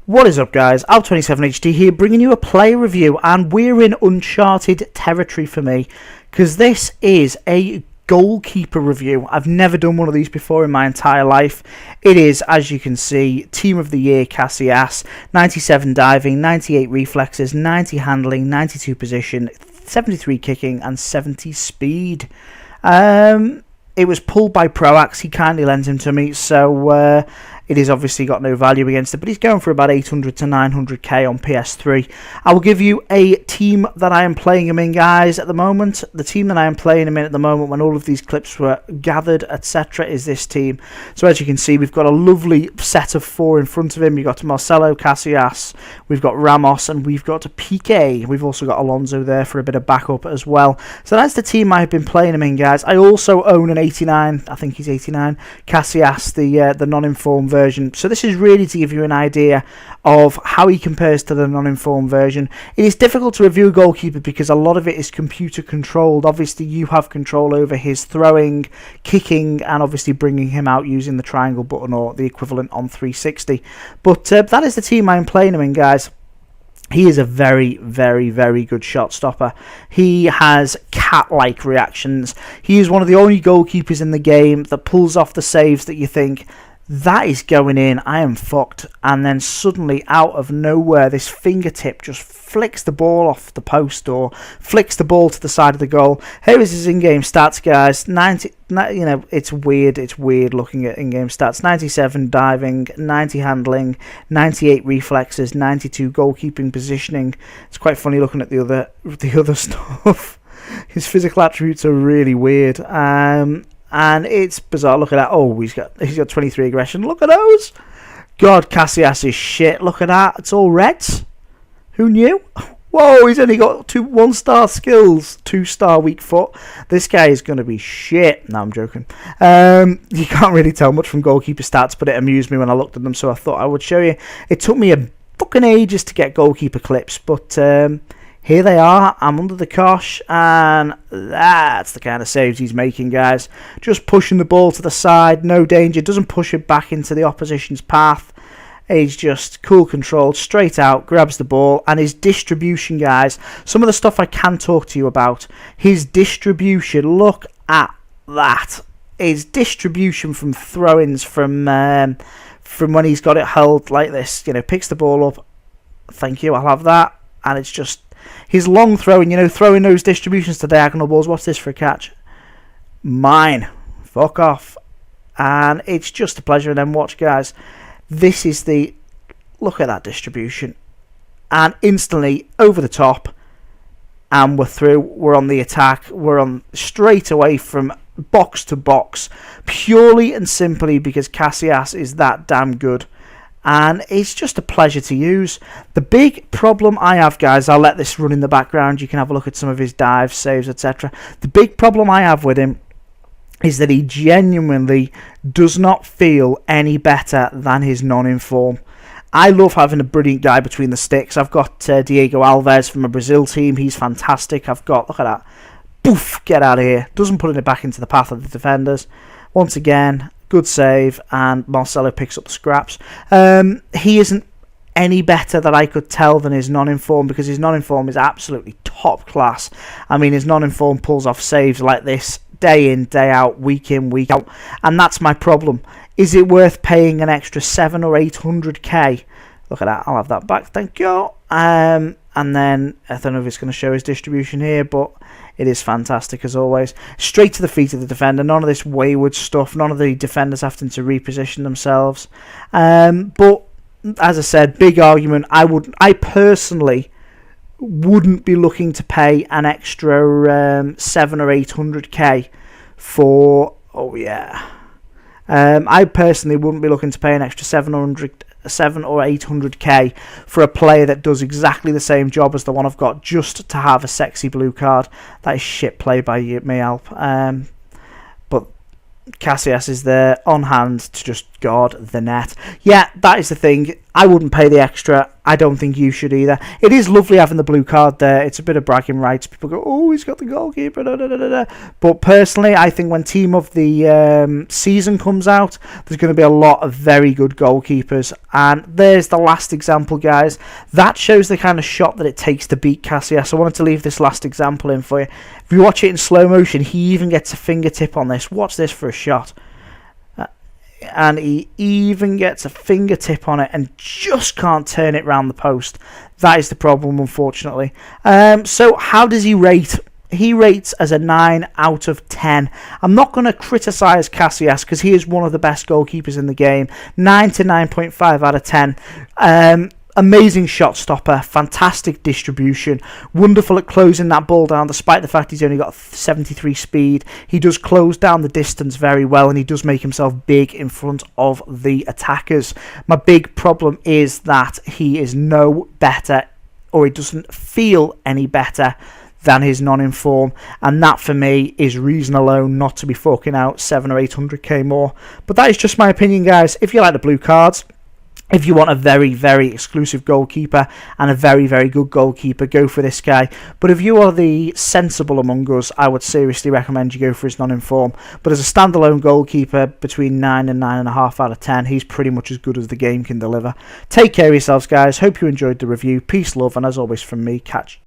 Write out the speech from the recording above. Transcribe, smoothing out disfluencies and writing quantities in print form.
What is up, guys? Al27HD here, bringing you a player review, and we're in uncharted territory for me, because this is a goalkeeper review. I've never done one of these before in my entire life. It is, as you can see, Team of the Year Casillas, 97 diving, 98 reflexes, 90 handling, 92 position, 73 kicking, and 70 speed. It was pulled by Proax. He kindly lent him to me, so it is obviously got no value against it, but he's going for about 800 to 900k on PS3. I will give you a team that I am playing him in, guys, at the moment. The team that I am playing him in at the moment, when all of these clips were gathered, etc., is this team. So as you can see, we've got a lovely set of four in front of him. You've got Marcelo, Casillas, we've got Ramos, and we've got PK. We've also got Alonso there for a bit of backup as well. So that's the team I have been playing him in, guys. I also own an 89, I think he's 89, Casillas, the non-informed version. So this is really to give you an idea of how he compares to the non-informed version. It is difficult to review a goalkeeper because a lot of it is computer controlled. Obviously you have control over his throwing, kicking, and obviously bringing him out using the triangle button or the equivalent on 360. But that is the team I'm playing him in, guys. He is a very, very, very good shot stopper. He has cat-like reactions. He is one of the only goalkeepers in the game that pulls off the saves that you think, that is going in, I am fucked. And then suddenly, out of nowhere, this fingertip just flicks the ball off the post or flicks the ball to the side of the goal. Here is his in-game stats, guys. 90, you know, it's weird looking at in-game stats. 97 diving, 90 handling, 98 reflexes, 92 goalkeeping positioning. It's quite funny looking at the other stuff. His physical attributes are really weird. And it's bizarre. Look at that. Oh, he's got 23 aggression. Look at those. God, Casillas is shit. Look at that. It's all reds. Who knew? Whoa, he's only got 1-star skills, 2-star weak foot. This guy is going to be shit. No, I'm joking. You can't really tell much from goalkeeper stats, but it amused me when I looked at them, so I thought I would show you. It took me a fucking ages to get goalkeeper clips, but here they are. I'm under the cosh, and that's the kind of saves he's making, guys. Just pushing the ball to the side, no danger, doesn't push it back into the opposition's path. He's just cool controlled, straight out, grabs the ball, and his distribution, guys. Some of the stuff I can talk to you about. His distribution, look at that. His distribution from throw-ins, from when he's got it held like this, you know, picks the ball up. Thank you, I'll have that. And it's just his long throwing, you know, throwing those distributions to diagonal balls. What's this for a catch? Mine. Fuck off. And it's just a pleasure. And then watch, guys. This is the... Look at that distribution. And instantly, over the top. And we're through. We're on the attack. We're on straight away from box to box. Purely and simply because Casillas is that damn good. And it's just a pleasure to use. The big problem I have, guys, I'll let this run in the background. You can have a look at some of his dives, saves, etc. The big problem I have with him is that he genuinely does not feel any better than his non-inform. I love having a brilliant guy between the sticks. I've got Diego Alves from a Brazil team. He's fantastic. I've got, look at that. Poof, get out of here. Doesn't put it back into the path of the defenders. Once again, good save, and Marcelo picks up the scraps. He isn't any better that I could tell than his non-inform, because his non-inform is absolutely top class. I mean, his non-inform pulls off saves like this day in, day out, week in, week out, and that's my problem. Is it worth paying an extra 700 or 800k? Look at that, I'll have that back, thank you. And then, I don't know if it's going to show his distribution here, but it is fantastic as always. Straight to the feet of the defender, none of this wayward stuff, none of the defenders having to reposition themselves. But, as I said, big argument, I personally wouldn't be looking to pay an extra 700 or 800k for, oh yeah. I personally wouldn't be looking to pay an extra 7 or 800k for a player that does exactly the same job as the one I've got, just to have a sexy blue card. That is shit play by me, Alp. But Casillas is there on hand to just guard the net. Yeah, that is the thing. I wouldn't pay the extra. I don't think you should either. It is lovely having the blue card there. It's a bit of bragging rights. People go, oh, he's got the goalkeeper. Da, da, da, da. But personally, I think when Team of the season comes out, there's going to be a lot of very good goalkeepers. And there's the last example, guys. That shows the kind of shot that it takes to beat Casillas. I wanted to leave this last example in for you. If you watch it in slow motion, he even gets a fingertip on this. Watch this for a shot. And he even gets a fingertip on it and just can't turn it round the post. That is the problem, unfortunately. So how does he rate? He rates as a 9 out of 10. I'm not going to criticise Casillas because he is one of the best goalkeepers in the game. 9 to 9.5 out of 10. Amazing shot stopper, fantastic distribution, wonderful at closing that ball down despite the fact he's only got 73 speed. He does close down the distance very well and he does make himself big in front of the attackers. My big problem is that he is no better, or he doesn't feel any better than his non-inform, and that for me is reason alone not to be forking out 700 or 800k more. But that is just my opinion, guys. If you like the blue cards, if you want a very, very exclusive goalkeeper and a very, very good goalkeeper, go for this guy. But if you are the sensible among us, I would seriously recommend you go for his non-inform. But as a standalone goalkeeper, between 9 and 9.5 out of 10, he's pretty much as good as the game can deliver. Take care of yourselves, guys. Hope you enjoyed the review. Peace, love, and as always from me, catch